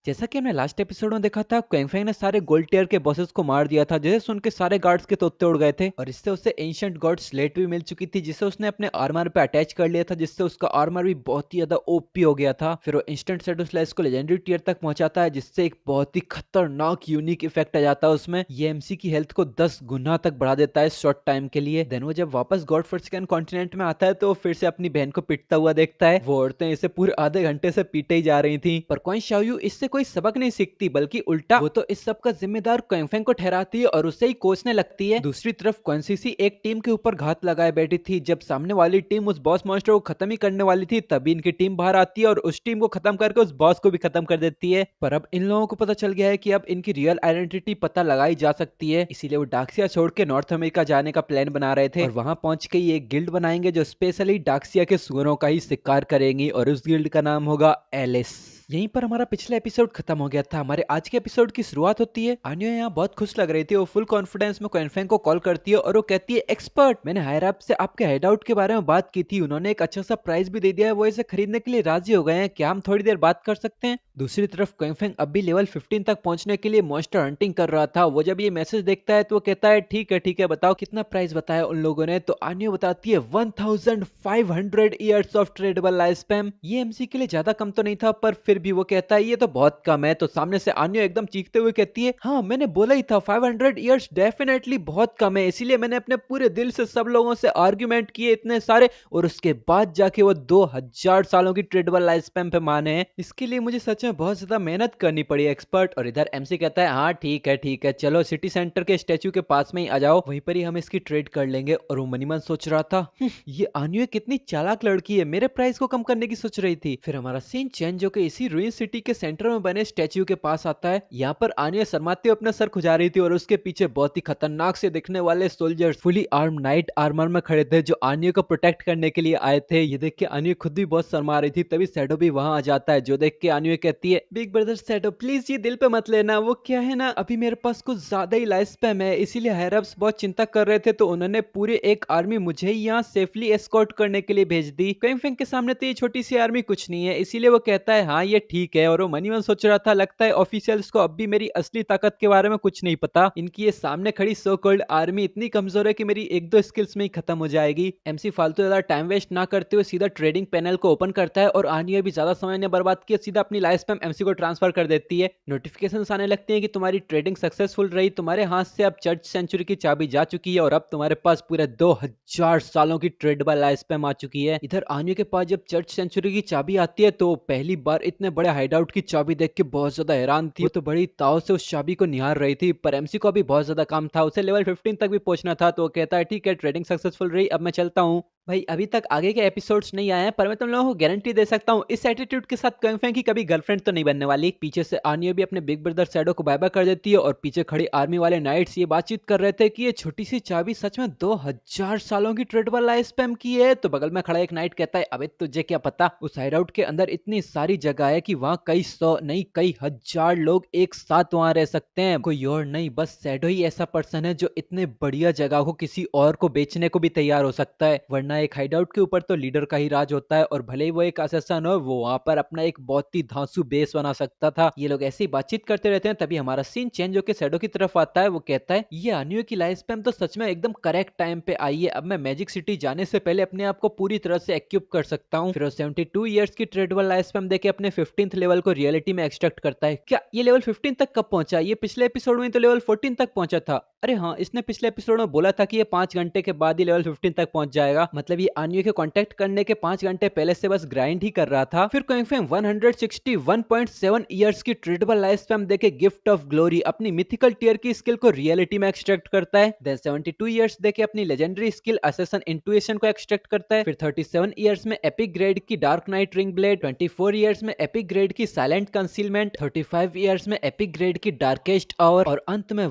जैसा कि हमने लास्ट एपिसोड में देखा था, क्वेंगफेंग ने सारे गोल्ड टियर के बॉसेस को मार दिया था, जिसे सुन के सारे गार्ड्स के तोते उड़ गए थे। और इससे उसे एंशिएंट गॉड स्लेट भी मिल चुकी थी, जिसे उसने अपने आर्मर पे अटैच कर लिया था, जिससे उसका आर्मर भी बहुत ही ज्यादा ओपी हो गया था। फिर वो इंस्टेंट शैडो स्लैश को लेजेंडरी टियर तक पहुंचाता है, जिससे एक बहुत ही खतरनाक यूनिक इफेक्ट आ जाता है उसमें। ये एमसी की हेल्थ को 10 गुना तक बढ़ा देता है शॉर्ट टाइम के लिए। देन वो जब वापस गॉड फोर्सकैन कॉन्टिनेंट में आता है तो वो फिर से अपनी बहन को पिटता हुआ देखता है। वो औरतें इसे पूरे आधे घंटे से पीटे ही जा रही थी, पर क्वेन शाओयू इससे कोई सबक नहीं सीखती, बल्कि उल्टा वो तो इस सब का जिम्मेदार क्वेंगफेंग को ठहराती है और उसे ही कोसने लगती है। दूसरी तरफ क्वेंसीसी एक टीम के ऊपर घात लगाए बैठी थी। जब सामने वाली टीम उस बॉस मॉन्स्टर को खत्म ही करने वाली थी, तभी इनकी टीम बाहर आती है और उस टीम को खत्म करके उस बॉस को भी खत्म कर देती है। पर अब इन लोगों को पता चल गया है कि अब इनकी रियल आइडेंटिटी पता लगाई जा सकती है, इसीलिए वो डाक्सिया छोड़ के नॉर्थ अमेरिका जाने का प्लान बना रहे थे और वहां पहुंच के ये एक गिल्ड बनाएंगे जो स्पेशली डाक्सिया के सुअरों का ही शिकार करेंगी, और उस गिल्ड का नाम होगा एलिस। यहीं पर हमारा पिछला एपिसोड खत्म हो गया था। हमारे आज के एपिसोड की शुरुआत होती है। आन्यो यहाँ बहुत खुश लग रही थी। वो फुल कॉन्फिडेंस में क्वेंगफेंग को कॉल करती है और वो कहती है, एक्सपर्ट, मैंने हायर अप से आपके हाइड आउट के बारे में बात की थी, उन्होंने एक अच्छा सा प्राइस भी दे दिया है, वो इसे खरीदने के लिए राजी हो गए हैं, क्या हम थोड़ी देर बात कर सकते हैं? दूसरी तरफ क्वेंगफेंग अब भी लेवल 15 तक पहुंचने के लिए मॉन्स्टर हंटिंग कर रहा था। वो जब ये मैसेज देखता है तो वो कहता है, ठीक है बताओ कितना प्राइस बताया उन लोगों ने? तो आन्यो बताती है 1500 years of tradable life spam. ये एमसी के लिए ज्यादा कम तो नहीं था, पर फिर भी वो कहता है ये तो बहुत कम है। तो सामने से आन्यो एकदम चीखते हुए कहती है, हाँ मैंने बोला ही था 500 ईयर्स डेफिनेटली बहुत कम है, इसीलिए मैंने अपने पूरे दिल से सब लोगों से आर्ग्यूमेंट किए इतने सारे, और उसके बाद जाके वो 2000 सालों की ट्रेडेबल लाइफ स्पैम पे माने हैं। इसके लिए मुझे सच में बहुत ज्यादा मेहनत करनी पड़ी एक्सपर्ट। और इधर एमसी कहता है, हाँ ठीक है चलो सिटी सेंटर के स्टेच्यू के पास में ही आ जाओ, वहीं पर ही हम इसकी ट्रेड कर लेंगे। और वो मनी मन सोच रहा था, ये आन्यो कितनी चालाक लड़की है, मेरे प्राइस को कम करने की सोच रही थी। फिर हमारा सीन चेंज जो कि इसी रूइन सिटी के सेंटर में बने स्टैच्यू के पास आता है। यहाँ पर आन्या शर्माते हुए अपना सर खुजा रही थी और उसके पीछे बहुत ही खतरनाक से दिखने वाले soldiers fully arm night armour में खड़े थे, जो आन्या को प्रोटेक्ट करने के लिए आए थे। ये देख के आन्या खुद भी बहुत शर्मा रही थी। तभी शैडो भी वहां आ जाता है, जो देख के आन्या कहती है, बिग ब्रदर शैडो प्लीज ये दिल पे मत लेना, वो क्या है ना, अभी मेरे पास कुछ ज्यादा ही लाइफ स्पैम है, इसीलिए हायर अप्स बहुत चिंता कर रहे थे, तो उन्होंने पूरे एक आर्मी मुझे ही यहाँ सेफली एस्कॉर्ट करने के लिए भेज दी। क्वेंगफेंग के सामने तो ये छोटी सी आर्मी कुछ नहीं है, इसीलिए वो कहता है हाँ ये ठीक है। और वो मनी मन सोच रहा था, लगता है ऑफिशियल्स को अब भी मेरी असली ताकत के बारे में कुछ नहीं पता, इनकी ये सामने खड़ी सो कॉल्ड आर्मी इतनी कमजोर है कि मेरी एक दो स्किल्स में ही खत्म हो जाएगी। एमसी फालतू ज्यादा टाइम वेस्ट ना करते हुए सीधा ट्रेडिंग पैनल को ओपन करता है और आनिया भी ज्यादा समय ने बर्बाद किया, सीधा अपनी लाइफ स्पैम एमसी को ट्रांसफर कर देती है। नोटिफिकेशन आने लगती है कि तुम्हारी ट्रेडिंग सक्सेसफुल रही, तुम्हारे हाथ से अब चर्च सेंचुरी की चाबी जा चुकी है और अब तुम्हारे पास पूरे 2000 सालों की ट्रेडेबल लाइफ स्पैम आ चुकी है। इधर आनिया के पास जब चर्च सेंचुरी की चाबी आती है तो पहली बार इतने बड़े हाइडआउट की चाबी देख के बहुत ज्यादा हैरान थी। वो तो बड़ी ताव से उस चाबी को निहार रही थी, पर एमसी को अभी बहुत ज्यादा काम था, उसे लेवल 15 तक भी पहुंचना था। तो वो कहता है, ठीक है ट्रेडिंग सक्सेसफुल रही, अब मैं चलता हूँ। भाई अभी तक आगे के एपिसोड्स नहीं आए हैं, पर मैं तुम लोगों को गारंटी दे सकता हूँ इस एटीट्यूड के साथ क्वेंगफेंग की कभी गर्लफ्रेंड तो नहीं बनने वाली। पीछे से आनिया भी अपने बिग ब्रदर शैडो को बाय बाय कर देती है और पीछे खड़ी आर्मी वाले नाइट्स ये बातचीत कर रहे थे कि ये छोटी सी चाबी सच में 2000 सालों की ट्रेडेबल लाइफ स्पैम की है। तो बगल में खड़ा एक नाइट कहता है, अबे तुझे क्या पता, उस हाइड आउट के अंदर इतनी सारी जगह है कि वहाँ कई सौ नहीं कई हजार लोग एक साथ वहाँ रह सकते हैं। कोई और नहीं, बस शैडो ही ऐसा पर्सन है जो इतने बढ़िया जगह को किसी और को बेचने को भी तैयार हो सकता है, वरना एक हाइड आउट के ऊपर तो लीडर का ही राज होता है। और भले ही वो एक असैसन हो, वो वहां पर अपना एक बहुत ही धांसू बेस बना सकता था। ये लोग ऐसे ही बातचीत करते रहते हैं, तभी हमारा सीन चेंज होकर शैडो की तरफ आता है। वो कहता है, ये आनियो की लाइफ स्पैम तो सच में एकदम करेक्ट टाइम पे आई है, अब मैं मैजिक सिटी जाने से पहले अपने आप को पूरी तरह से एक्यूप कर सकता हूँ। फिर 72 ईयर्स की ट्रेडेबल लाइफ स्पैम देके अपने 15th लेवल को रियलिटी में एक्सट्रैक्ट करता है। क्या ये लेवल 15 तक कब पहुंचा? ये पिछले एपिसोड में तो लेवल 14 तक पहुंचा था। अरे हाँ, इसने पिछले एपिसोड में बोला था कि ये 5 घंटे के बाद ही लेवल 15 तक पहुंच जाएगा, मतलब ये आनियो के कांटेक्ट करने के 5 घंटे पहले से बस ग्राइंड ही कर रहा था। फिर क्वेंगफेंग 161.7 ईयर्स की ट्रेडेबल लाइफ स्पैम देके गिफ्ट ऑफ ग्लोरी अपनी मिथिकल टियर की स्किल को रियलिटी में एक्सट्रैक्ट करता है। देन 72 ईयर्स देके अपनी लेजेंडरी स्किल असैसन इंट्यूएशन को एक्सट्रैक्ट करता है। फिर 37 ईयर्स में एपिक ग्रेड की dark night ring blade, 24 years में एपिक ग्रेड की साइलेंट कंसीलमेंट, 35 ईयर्स में एपिक ग्रेड की डार्केस्ट आवर, और अंत में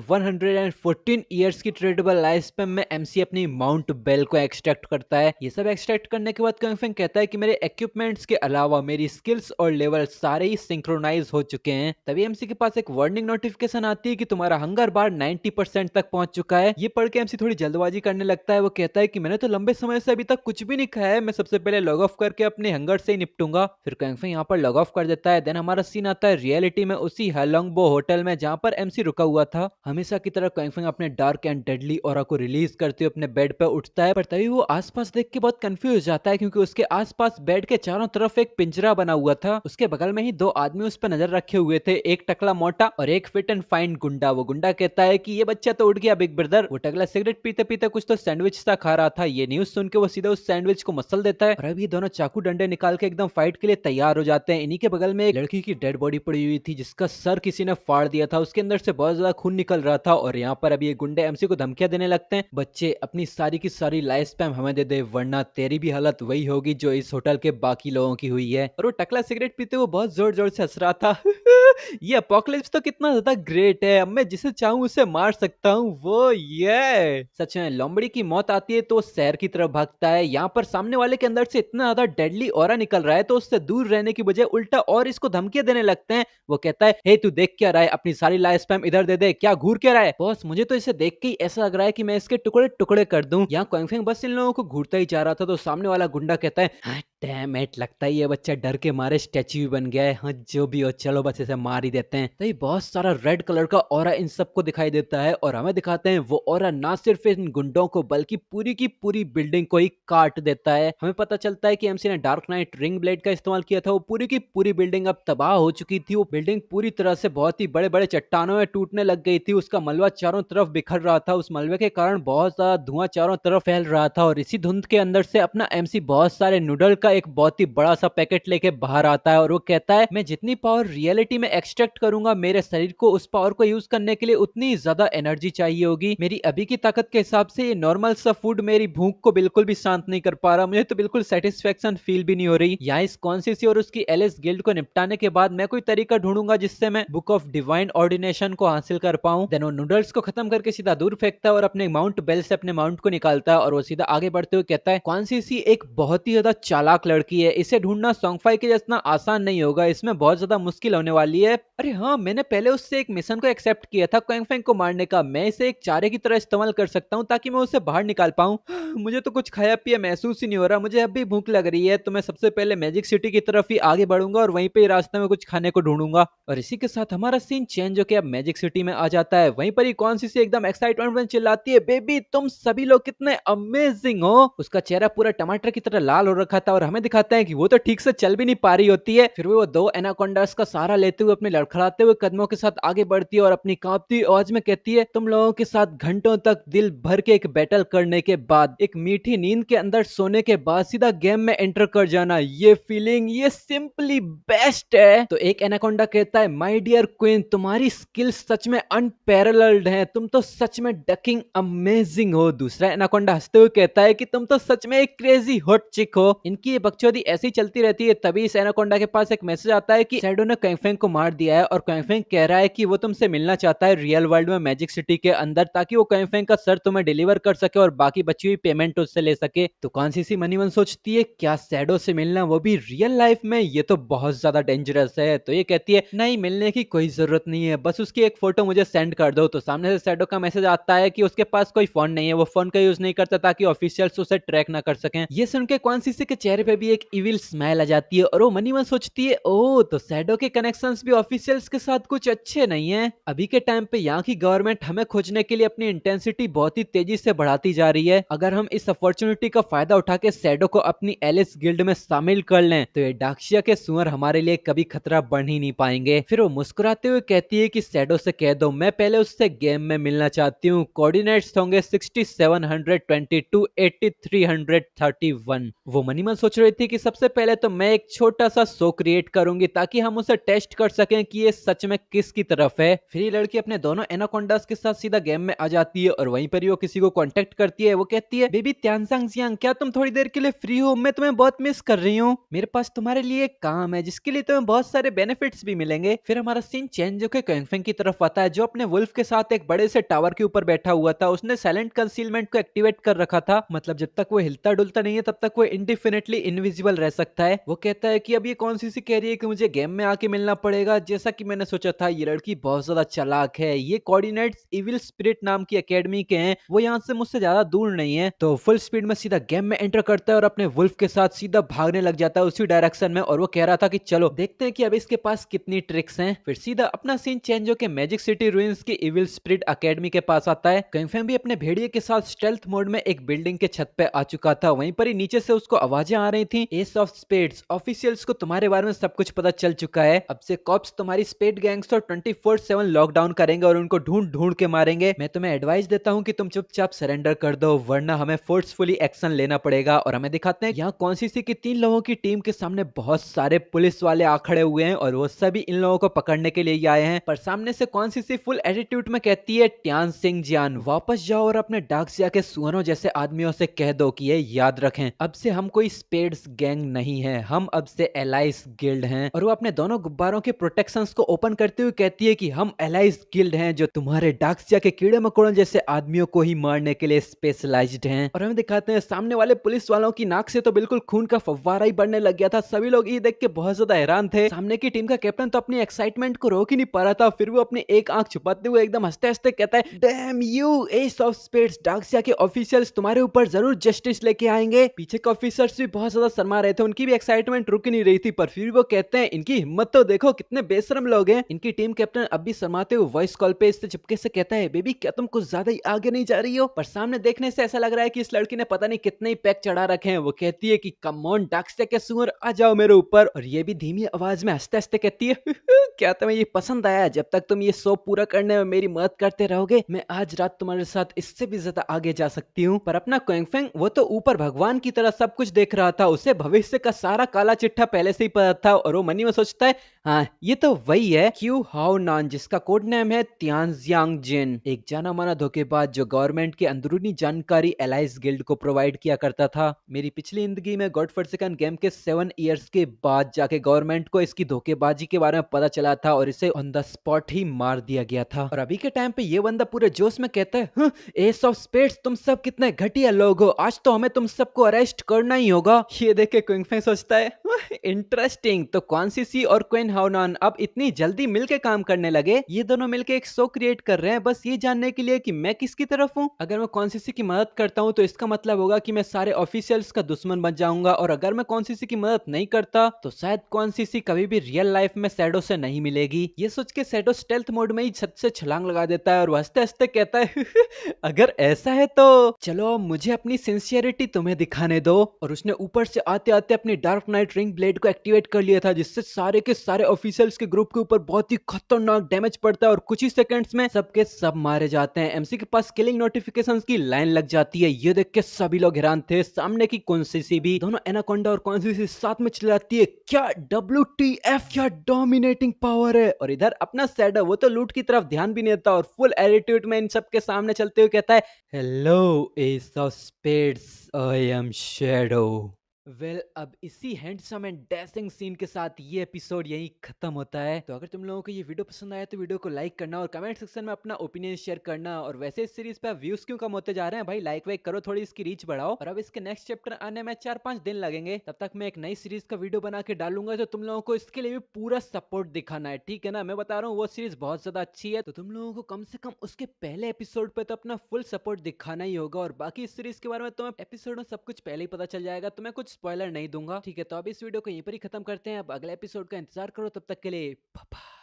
14 इयर्स की ट्रेडेबल लाइफ स्पैन में एमसी अपनी माउंट बेल को एक्सट्रैक्ट करता है। ये सब एक्सट्रैक्ट करने के बाद कंगफेंग कहता है कि मेरे इक्विपमेंट्स के अलावा मेरी स्किल्स और लेवल सारे ही सिंक्रोनाइज हो चुके हैं। तभी एमसी के पास एक वार्निंग नोटिफिकेशन आती है कि तुम्हारा हंगर बार 90% तक पहुंच चुका है। ये पढ़ के एमसी थोड़ी जल्दबाजी करने लगता है। वो कहता है कि मैंने तो लंबे समय से अभी तक कुछ भी नहीं खाया है, मैं सबसे पहले लॉग ऑफ करके अपने हंगर से ही निपटूंगा। फिर कंगफेंग यहाँ पर लॉग ऑफ कर देता है। देन हमारा सीन आता है रियलिटी में उसी हेलोंगबो होटल में जहाँ पर एमसी रुका हुआ था। हमेशा की तरह कंगफेंग अपने डार्क एंड डेडली ऑरा को रिलीज करते हुए अपने बेड पर उठता है, पर तभी वो आसपास देख के बहुत कंफ्यूज हो जाता है क्योंकि उसके आसपास बेड के चारों तरफ एक पिंजरा बना हुआ था। उसके बगल में ही दो आदमी उस पर नजर रखे हुए थे, एक टकला मोटा और एक फिट एंड फाइन गुंडा। वो गुंडा कहता है कि ये बच्चा तो उठ गया बिग ब्रदर। वो टकला सिगरेट पीते पीते कुछ तो सैंडविच सा खा रहा था। ये न्यूज सुन के वो सीधा उस सैंडविच को मसल देता है और अब ये दोनों चाकू डंडे निकाल के एकदम फाइट के लिए तैयार हो जाते हैं। इन्हीं के बगल में एक लड़की की डेड बॉडी पड़ी हुई थी जिसका सर किसी ने फाड़ दिया था, उसके अंदर से बहुत ज्यादा खून निकल रहा था। और यहाँ पर अभी ये गुंडे एमसी को धमकियां देने लगते हैं, बच्चे अपनी सारी की सारी लाइफ स्पैम हमें दे दे वरना तेरी भी हालत वही होगी जो इस होटल के बाकी लोगों की हुई है। और वो टकला सिगरेट पीते हुए बहुत जोर जोर से हंस रहा था। ये अपोकलिप्स तो कितना ज्यादा ग्रेट है, अब मैं जिसे चाहूं उसे मार सकता हूँ। वो ये सच में लोमड़ी की मौत आती है तो वो शहर की तरफ भागता है। यहाँ पर सामने वाले के अंदर से इतना ज्यादा डेडली ऑरा निकल रहा है तो उससे दूर रहने की बजाय उल्टा और इसको धमकियां देने लगते हैं। वो कहता है, हे तू देख क्या रहा है, अपनी सारी लाइफ स्पैम इधर दे दे, क्या घूर क्या रहा है। बॉस मुझे तो इसे देख के ही ऐसा लग रहा है कि मैं इसके टुकड़े टुकड़े कर दूं। यहाँ क्वांगफेंग बस इन लोगों को घूरता ही जा रहा था तो सामने वाला गुंडा कहता है, डैम इट, लगता है ये बच्चा डर के मारे स्टैच्यू बन गया है। हाँ जो भी हो, चलो बस इसे मार ही देते हैं। तो ये बहुत सारा रेड कलर का ऑरा इन सबको दिखाई देता है और हमें दिखाते हैं वो ऑरा ना सिर्फ इन गुंडों को बल्कि पूरी की पूरी बिल्डिंग को ही काट देता है। हमें पता चलता है कि एमसी ने डार्क नाइट रिंग ब्लेड का इस्तेमाल किया था। वो पूरी की पूरी बिल्डिंग अब तबाह हो चुकी थी। वो बिल्डिंग पूरी तरह से बहुत ही बड़े बड़े चट्टानों में टूटने लग गई थी। उसका मलबा चारों तरफ बिखर रहा था। उस मलबे के कारण बहुत ज्यादा धुआं चारों तरफ फैल रहा था और इसी धुंध के अंदर से अपना एमसी बहुत सारे नूडल का एक बहुत ही बड़ा सा पैकेट लेके बाहर आता है और वो कहता है, मैं जितनी पावर रियलिटी में एक्सट्रैक्ट करूंगा मेरे शरीर को उस पावर को यूज करने के लिए उतनी ज्यादा एनर्जी चाहिए होगी। मेरी अभी की ताकत के हिसाब से ये नॉर्मल सा फूड मेरी भूख को बिल्कुल भी शांत नहीं कर पा रहा। मुझे तो बिल्कुल सेटिस्फेक्शन फील भी नहीं हो रही। यहाँ इस कॉन्सिसी और उसकी एलिस गिल्ड को निपटाने के बाद मैं कोई तरीका ढूंढूंगा जिससे मैं बुक ऑफ डिवाइन ऑर्डिनेशन को हासिल कर पाऊं। देन वो नूडल्स को खत्म करके सीधा दूर फेंकता है और अपने माउंट बेल से अपने माउंट को निकालता है और वो सीधा आगे बढ़ते हुए कहता है, कॉन्सिसी एक बहुत ही ज्यादा चालाक लड़की है, इसे ढूंढना सॉन्गफाई के जितना आसान नहीं होगा, इसमें बहुत ज्यादा मुश्किल होने वाली है। अरे हाँ, मैंने पहले उससे एक मिशन को एक्सेप्ट किया था क्वांगफेंग को मारने का। मैं इसे एक चारे की तरह इस्तेमाल कर सकता हूँ ताकि मैं उसे बाहर निकाल पाऊँ। मुझे तो कुछ खाया पिया महसूस ही नहीं हो रहा। मुझे अब भी भूख लग रही है तो मैं सबसे पहले मैजिक सिटी की तरफ ही आगे बढ़ूंगा और वहीं पे रास्ते में कुछ खाने को ढूंढूंगा। और इसी के साथ हमारा सीन चेंज होकर अब मैजिक सिटी में आ जाता है। वहीं पर ही कौन सी एकदम एक्साइटमेंट में चिल्लाती है, बेबी तुम सभी लोग कितने अमेजिंग हो। उसका चेहरा पूरा टमाटर की तरह लाल हो रखा था और हमें दिखाता है कि वो तो ठीक से चल भी नहीं पा रही होती है। फिर वो दो एनाकोंडास का सहारा लेते हुए अपने लड़खड़ाते हुए कदमों के साथ आगे बढ़ती है और अपनी कांपती आवाज में कहती है, तुम लोगों के साथ घंटों तक दिल भर के एक बैटल करने के बाद, एक मीठी नींद के अंदर सोने के बाद सीधा गेम में एंटर कर जाना, ये फीलिंग ये सिंपली बेस्ट है। तो एक एनाकोंडा कहता है, माय डियर क्वीन तुम्हारी स्किल्स सच में अनपैरेलल्ड हैं, तुम तो सच में डकिंग अमेजिंग हो। दूसरा एनाकोंडा हंसते हुए कहता है कि तुम तो सच में एक क्रेजी हॉट चिक हो। इनकी ये बकचोदी ऐसी ही चलती रहती है। तभी इस एनाकोंडा के पास एक मैसेज आता है कि शैडो ने क्वांगफेंग को मार दिया है और क्वांगफेंग कह रहा है कि वो तुमसे मिलना चाहता है रियल वर्ल्ड में मैजिक सिटी के अंदर, ताकि वो क्वांगफेंग का सर तुम्हें डिलीवर कर सके और बाकी बची हुई पेमेंट उससे ले सके। तो कौन सी मनीवन सोचती है, क्या शैडो से मिलना, वो भी रियल लाइफ में, ये तो बहुत ज्यादा डेंजरस है। तो ये कहती है, नहीं मिलने की कोई जरूरत नहीं है, बस उसकी एक फोटो मुझे सेंड कर दो। तो सामने से शैडो का मैसेज आता है कि उसके पास कोई फोन नहीं है, वो फोन का यूज नहीं करता ताकि ऑफिशियल्स उसे ट्रैक ना कर सकें। ये सुन के कौन सी के चेहरे पे भी एक इविल स्माइल आ जाती है और वो मनी मन सोचती है, ओ तो शैडो के कनेक्शंस भी ऑफिशियल्स के साथ कुछ अच्छे नहीं है। अभी के टाइम पे यहाँ की गवर्नमेंट हमें खोजने के लिए अपनी इंटेंसिटी बहुत ही तेजी से बढ़ाती जा रही है। अगर हम इस अपॉर्चुनिटी का फायदा उठा के शैडो को अपनी एलिस गिल्ड में शामिल कर लें तो ये डाक्शिया के सुअर हमारे लिए कभी खतरा बन ही नहीं पाएंगे। फिर वो मुस्कुराते हुए कहती है कि शैडो से कह दो मैं पहले उससे गेम में मिलना चाहती हूँ। कोऑर्डिनेट्स होंगे 6722 8331। वो मनी मन सोच रही थी कि सबसे पहले तो मैं एक छोटा सा शो क्रिएट करूंगी ताकि हम उसे टेस्ट कर सकें कि ये सच में किसकी तरफ है। फिर ये लड़की अपने दोनों एनाकोंडास के साथ सीधा गेम में आ जाती है और वहीं पर ही वो किसी को कांटेक्ट करती है। वो कहती है, बेबी त्यांसांग जियांग, क्या तुम थोड़ी देर के लिए फ्री हो? मैं तुम्हें बहुत मिस कर रही हूँ। मेरे पास तुम्हारे लिए एक काम है जिसके लिए तुम्हें बहुत सारे बेनिफिट्स भी मिलेंगे। फिर हमारा सीन चेंज होकर क्वांगफेंग की तरफ आता है जो अपने वुल्फ के साथ एक बड़े से टावर के ऊपर बैठा हुआ था। उसने साइलेंट कंसीलमेंट को एक्टिवेट कर रखा था, मतलब जब तक वो हिलता डुलता नहीं है तब तक वो इंडिफिनिटली इनविजिबल रह सकता है। वो कहता है कि अब ये कौन सी कह रही है कि मुझे गेम में आके मिलना पड़ेगा। जैसा कि मैंने सोचा था, ये लड़की बहुत ज्यादा चालाक है। ये कोऑर्डिनेट्स इविल स्पिरिट नाम की एकेडमी के हैं, वो यहाँ से मुझसे ज्यादा दूर नहीं है। तो फुल स्पीड में सीधा गेम में एंटर करता है और अपने वुल्फ के साथ सीधा भागने लग जाता है उसी डायरेक्शन में। और वो कह रहा था कि चलो देखते हैं कि अब इसके पास कितनी ट्रिक्स हैं। फिर सीधा अपना सीन चेंज होकर मैजिक सिटी रूइंस की इविल स्पिरिट एकेडमी के पास आता है। कंगफेंग भी अपने भेड़िए के साथ स्टेल्थ मोड में एक बिल्डिंग के छत पे आ चुका था। वहीं पर ही नीचे से उसको आवाजें आ रही थी, एस ऑफ स्पेड्स ऑफिशियल्स को तुम्हारे बारे में सब कुछ पता चल चुका है। अब से कॉप्स तुम्हारी स्पेड गैंग्स को 24/7 लॉकडाउन करेंगे और उनको ढूंढ ढूंढ के मारेंगे। मैं तुम्हें एडवाइस देता हूँ कि तुम चुपचाप सरेंडर कर दो, वरना हमें फोर्सफुली एक्शन लेना पड़ेगा। और हमें दिखाते हैं यहाँ कॉन्सीसी की 3 लोगों की टीम के सामने बहुत सारे पुलिस वाले आ खड़े हुए हैं और वो सभी इन लोगों को पकड़ने के लिए ही आए हैं। पर सामने से कॉन्सीसी फुल एटीट्यूड में कहती है, ट्यान सिंह जियान वापस जाओ और अपने डाकसिया के सुअरों जैसे आदमियों से कह दो कि ये याद रखें, अब से हम कोई स्पेड्स गैंग नहीं है, हम अब से एलाइस गिल्ड हैं। और वो अपने दोनों गुब्बारों के प्रोटेक्शंस को ओपन करते हुए कहती है कि हम एलाइस गिल्ड हैं जो तुम्हारे डाकसिया के कीड़े मकोड़ों जैसे आदमियों को ही मारने के लिए स्पेशलाइज्ड हैं। और हम दिखाते हैं सामने वाले पुलिस वालों की नाक से तो बिल्कुल खून का फव्वारा ही बढ़ने लग गया था। सभी लोग ये देख के बहुत ज्यादा हैरान थे। सामने की टीम का कैप्टन तो अपनी एक्साइटमेंट को रोक ही नहीं पा रहा था। फिर वो अपनी एक आंख छुपाते हुए एकदम हंसते हंसते कहता है, damn you ace of spades, डाकसिया के ऑफिशियल्स तुम्हारे ऊपर जरूर जस्टिस लेके आएंगे। पीछे के ऑफिसर्स भी बहुत ज्यादा शर्मा रहे थे, उनकी भी एक्साइटमेंट रुक नहीं रही थी। पर फिर वो कहते हैं, इनकी हिम्मत तो देखो, कितने बेशरम लोग हैं। इनकी टीम कैप्टन अब भी शर्माते हुए वॉइस कॉल पे इससे चुपके से कहता है, बेबी क्या तुम कुछ ज्यादा ही आगे नहीं जा रही हो? पर सामने देखने से ऐसा लग रहा है कि इस लड़की ने पता नहीं कितने ही पैक चढ़ा रखे हैं। वो कहती है कि कम ऑन डाकसिया के सुअर, आ जाओ मेरे ऊपर। और ये भी धीमी आवाज में हंसते हंसते कहती है, क्या तुम्हें ये पसंद आया? जब तक तुम ये शो पूरा करने में मेरी मदद करते रहोगे, मैं आज रात तुम्हारे साथ इससे भी ज्यादा आगे जा सकती हूँ। पर अपना क्वेंगफेंग, वो तो ऊपर भगवान की तरह सब कुछ देख रहा था। उसे भविष्य का सारा काला चिट्ठा पहले से ही पता था। और वो मनी में सोचता है, हाँ ये तो वही है क्यू हाउ नान, जिसका कोड नेम है तियानजियांग जिन, एक जाना माना धोखेबाज जो गवर्नमेंट की अंदरूनी जानकारी एलाइस गिल्ड को प्रोवाइड किया करता था। मेरी पिछली जिंदगी में गॉड फॉरसेकन गेम के 7 इयर्स के बाद जाके गवर्नमेंट को इसकी धोखेबाजी के बारे में पता चला था और इसे ऑन द स्पॉट ही मार दिया गया था। और अभी के टाइम पे ये बंदा पूरे जोश में कहता है, एस ऑफ स्पेड्स तुम सब कितने घटिया लोग हो, आज तो हमें तुम सबको अरेस्ट करना ही होगा। ये देख के क्विंगफेंग सोचता है, इंटरेस्टिंग, तो कॉन्सिसी और क्वीन हाउनान अब इतनी जल्दी मिलके काम करने लगे। ये दोनों मिलके एक शो क्रिएट कर रहे हैं बस ये जानने के लिए कि मैं किसकी तरफ हूँ। अगर मैं कॉन्सिसी की मदद करता हूँ तो इसका मतलब होगा कि मैं सारे ऑफिशियल्स का दुश्मन बन जाऊंगा, और अगर मैं कॉन्सिसी की मदद नहीं करता तो शायद कॉन्सिसी कभी भी रियल लाइफ में सैडो से नहीं मिलेगी। ये सोच के सैडो स्टेल्थ मोड में ही छत से छलांग लगा देता है और हंसते हंसते कहता है, अगर ऐसा है तो चलो मुझे अपनी सिंसियरिटी तुम्हें दिखाने दो। और उसने ऊपर से आते आते अपनी डार्क नाइट रिंग ब्लेड को एक्टिवेट कर लिया था, जिससे सारे के सारे ऑफिशियल्स के ग्रुप के ऊपर बहुत ही खतरनाक डैमेज पड़ता है और कुछ ही सेकंड्स में सबके सब मारे जाते हैं। एमसी के पास किलिंग नोटिफिकेशंस की लाइन लग जाती है। ये देख के सभी लोग हैरान थे। सामने की कॉन्सिसी भी, दोनों एनाकोंडा और कॉन्सिसी साथ में चिल्लाती है, क्या WTF, क्या डोमिनेटिंग पावर है। और इधर अपना सैडो, वो तो लूट की तरफ ध्यान भी नहीं देता और फुल एटीट्यूड में इन सबके सामने चलते हुए कहता है, hello S of spades, I am shadow. Well अब इसी हैंडसम एंड डैशिंग सीन के साथ ये एपिसोड यहीं खत्म होता है। तो अगर तुम लोगों को ये वीडियो पसंद आया तो वीडियो को लाइक करना और कमेंट सेक्शन में अपना ओपिनियन शेयर करना। और वैसे इस सीरीज पे व्यूज क्यों कम होते जा रहे हैं भाई, लाइक वाइक करो, थोड़ी इसकी रीच बढ़ाओ। और अब इसके नेक्स्ट चैप्टर आने में 4-5 दिन लगेंगे, तब तक मैं एक नई सीरीज का वीडियो बना के डालूंगा। तो तुम लोगों को इसके लिए भी पूरा सपोर्ट दिखाना है, ठीक है ना? मैं बता रहा हूँ वो सीरीज बहुत ज्यादा अच्छी है, तो तुम लोगों को कम से कम उसके पहले एपिसोड पे तो अपना फुल सपोर्ट दिखाना ही होगा। और बाकी इस सीरीज के बारे में तुम्हें एपिसोड में सब कुछ पहले ही पता चल जाएगा, तो मैं कुछ स्पॉइलर नहीं दूंगा, ठीक है? तो अब इस वीडियो को यहीं पर ही खत्म करते हैं। अब अगले एपिसोड का इंतजार करो, तब तक के लिए बाय।